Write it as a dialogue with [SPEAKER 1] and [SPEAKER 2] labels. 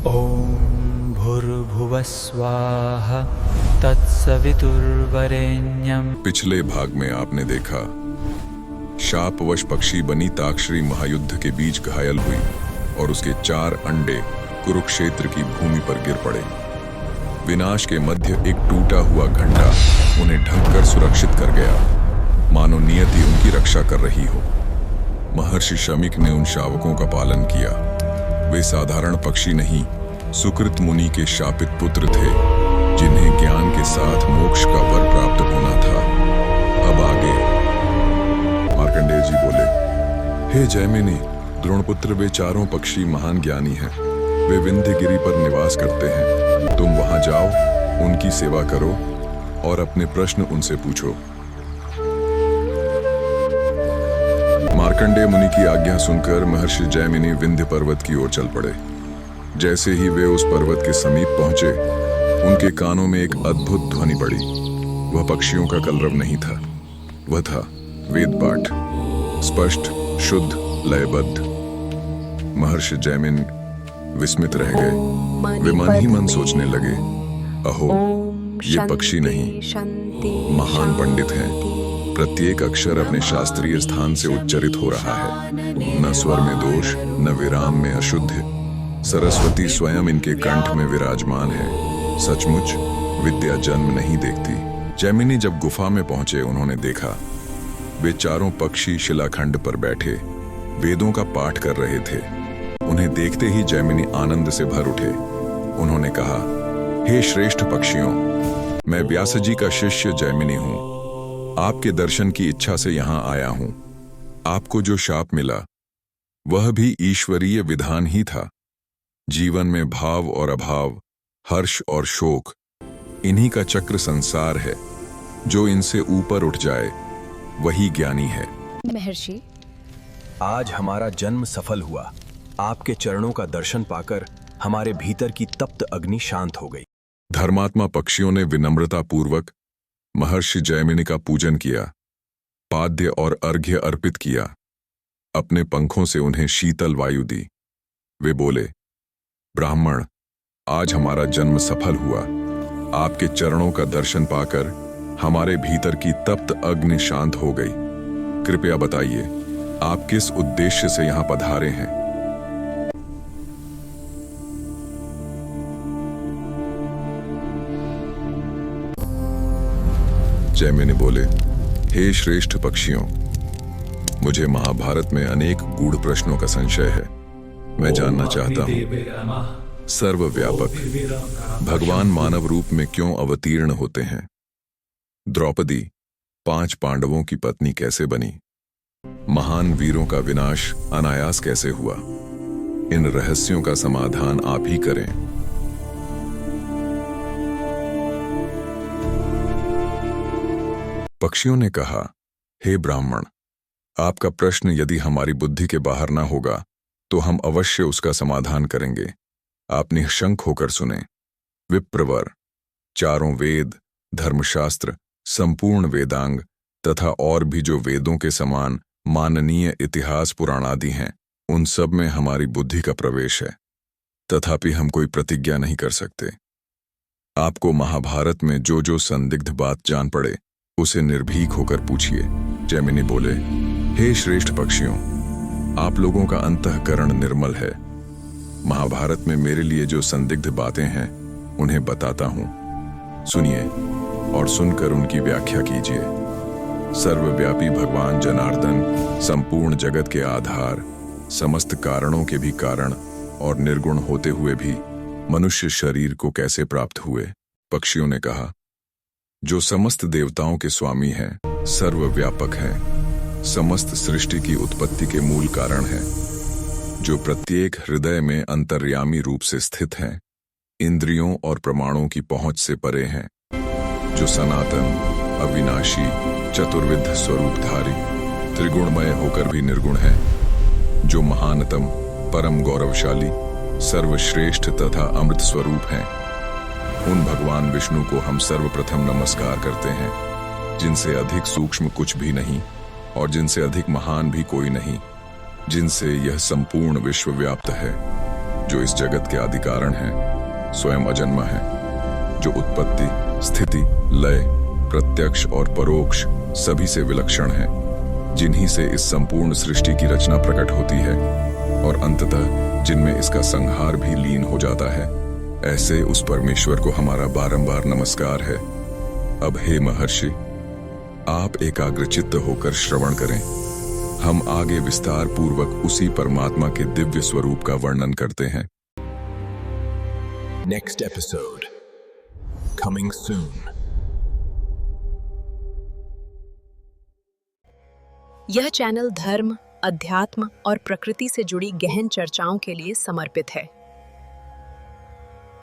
[SPEAKER 1] ॐ भूर्भुवः स्वाहा तत्सवितुर्वरेण्यम्।
[SPEAKER 2] पिछले भाग में आपने देखा शापवश पक्षी बनी ताक्षरी महायुद्ध के बीच घायल हुई और उसके 4 अंडे कुरुक्षेत्र की भूमि पर गिर पड़े। विनाश के मध्य एक टूटा हुआ घंटा उन्हें ढककर सुरक्षित कर गया, मानो नियति उनकी रक्षा कर रही हो। महर्षि शमीक ने उन शावकों का पालन किया। वे साधारण पक्षी नहीं, सुकृत मुनि के शापित पुत्र थे, जिन्हें ज्ञान के साथ मोक्ष का वर प्राप्त होना था। अब आगे मार्कंडेय जी बोले, हे जैमिनी, द्रोणपुत्र, वे चारों पक्षी महान ज्ञानी हैं। वे विंध्यगिरि पर निवास करते हैं। तुम वहां जाओ, उनकी सेवा करो और अपने प्रश्न उनसे पूछो। मार्कंडेय मुनि की आज्ञा सुनकर महर्षि जैमिनी विंध्य पर्वत की ओर चल पड़े। जैसे ही वे उस पर्वत के समीप पहुंचे, उनके कानों में एक अद्भुत ध्वनि पड़ी। वह पक्षियों का कलरव नहीं था, वह था वेद पाठ, स्पष्ट, शुद्ध, लयबद्ध। महर्षि जैमिन विस्मित रह गए। वे मन ही मन सोचने लगे, अहो, ये पक्षी नहीं, महान पंडित हैं। प्रत्येक अक्षर अपने शास्त्रीय स्थान से उच्चरित हो रहा है। न स्वर में दोष, न विराम में अशुद्ध। सरस्वती स्वयं इनके कंठ में विराजमान है। सचमुच विद्या जन्म नहीं देखती। जैमिनी जब गुफा में पहुंचे, उन्होंने देखा वे चारों पक्षी शिलाखंड पर बैठे वेदों का पाठ कर रहे थे। उन्हें देखते ही जैमिनी आनंद से भर उठे। उन्होंने कहा, हे श्रेष्ठ पक्षियों, मैं व्यास जी का शिष्य जैमिनी हूं। आपके दर्शन की इच्छा से यहां आया हूं। आपको जो शाप मिला वह भी ईश्वरीय विधान ही था। जीवन में भाव और अभाव, हर्ष और शोक, इन्हीं का चक्र संसार है। जो इनसे ऊपर उठ जाए वही ज्ञानी है।
[SPEAKER 3] महर्षि,
[SPEAKER 4] आज हमारा जन्म सफल हुआ। आपके चरणों का दर्शन पाकर हमारे भीतर की तप्त अग्नि शांत हो गई।
[SPEAKER 2] धर्मात्मा पक्षियों ने विनम्रता पूर्वक महर्षि जैमिनी का पूजन किया, पाद्य और अर्घ्य अर्पित किया, अपने पंखों से उन्हें शीतल वायु दी। वे बोले, ब्राह्मण, आज हमारा जन्म सफल हुआ। आपके चरणों का दर्शन पाकर हमारे भीतर की तप्त अग्नि शांत हो गई। कृपया बताइए, आप किस उद्देश्य से यहां पधारे हैं? जैमिनी बोले, हे श्रेष्ठ पक्षियों, मुझे महाभारत में अनेक गूढ़ प्रश्नों का संशय है। मैं जानना चाहता हूं, सर्वव्यापक भगवान मानव रूप में क्यों अवतीर्ण होते हैं? द्रौपदी 5 पांडवों की पत्नी कैसे बनी? महान वीरों का विनाश अनायास कैसे हुआ? इन रहस्यों का समाधान आप ही करें। पक्षियों ने कहा, हे ब्राह्मण, आपका प्रश्न यदि हमारी बुद्धि के बाहर ना होगा तो हम अवश्य उसका समाधान करेंगे। आप निःशंक होकर सुने। विप्रवर, चारों वेद, धर्मशास्त्र, संपूर्ण वेदांग तथा और भी जो वेदों के समान माननीय इतिहास पुराण आदि हैं, उन सब में हमारी बुद्धि का प्रवेश है। तथापि हम कोई प्रतिज्ञा नहीं कर सकते। आपको महाभारत में जो जो संदिग्ध बात जान पड़े उसे निर्भीक होकर पूछिए। जैमिनी बोले, हे श्रेष्ठ पक्षियों, आप लोगों का अंतःकरण निर्मल है। महाभारत में मेरे लिए जो संदिग्ध बातें हैं उन्हें बताता हूं, सुनिए और सुनकर उनकी व्याख्या कीजिए। सर्वव्यापी भगवान जनार्दन संपूर्ण जगत के आधार, समस्त कारणों के भी कारण और निर्गुण होते हुए भी मनुष्य शरीर को कैसे प्राप्त हुए? पक्षियों ने कहा, जो समस्त देवताओं के स्वामी हैं, सर्वव्यापक हैं, समस्त सृष्टि की उत्पत्ति के मूल कारण हैं, जो प्रत्येक हृदय में अंतर्यामी रूप से स्थित हैं, इंद्रियों और प्रमाणों की पहुंच से परे हैं, जो सनातन, अविनाशी, चतुर्विध स्वरूपधारी, त्रिगुणमय होकर भी निर्गुण है, जो महानतम, परम गौरवशाली, सर्वश्रेष्ठ तथा अमृत स्वरूप हैं। उन भगवान विष्णु को हम सर्वप्रथम नमस्कार करते हैं, जिनसे अधिक सूक्ष्म कुछ भी नहीं और जिनसे अधिक महान भी कोई नहीं, जिनसे यह संपूर्ण विश्व व्याप्त है, जो इस जगत के आदि कारण है, स्वयं अजन्मा है, जो उत्पत्ति, स्थिति, लय, प्रत्यक्ष और परोक्ष सभी से विलक्षण है, जिन्हीं से इस संपूर्ण सृष्टि की रचना प्रकट होती है और अंततः जिनमें इसका संहार भी लीन हो जाता है, ऐसे उस परमेश्वर को हमारा बारंबार नमस्कार है। अब हे महर्षि, आप एकाग्रचित्त होकर श्रवण करें। हम आगे विस्तार पूर्वक उसी परमात्मा के दिव्य स्वरूप का वर्णन करते हैं।
[SPEAKER 4] Next episode coming soon.
[SPEAKER 3] यह चैनल धर्म, अध्यात्म और प्रकृति से जुड़ी गहन चर्चाओं के लिए समर्पित है।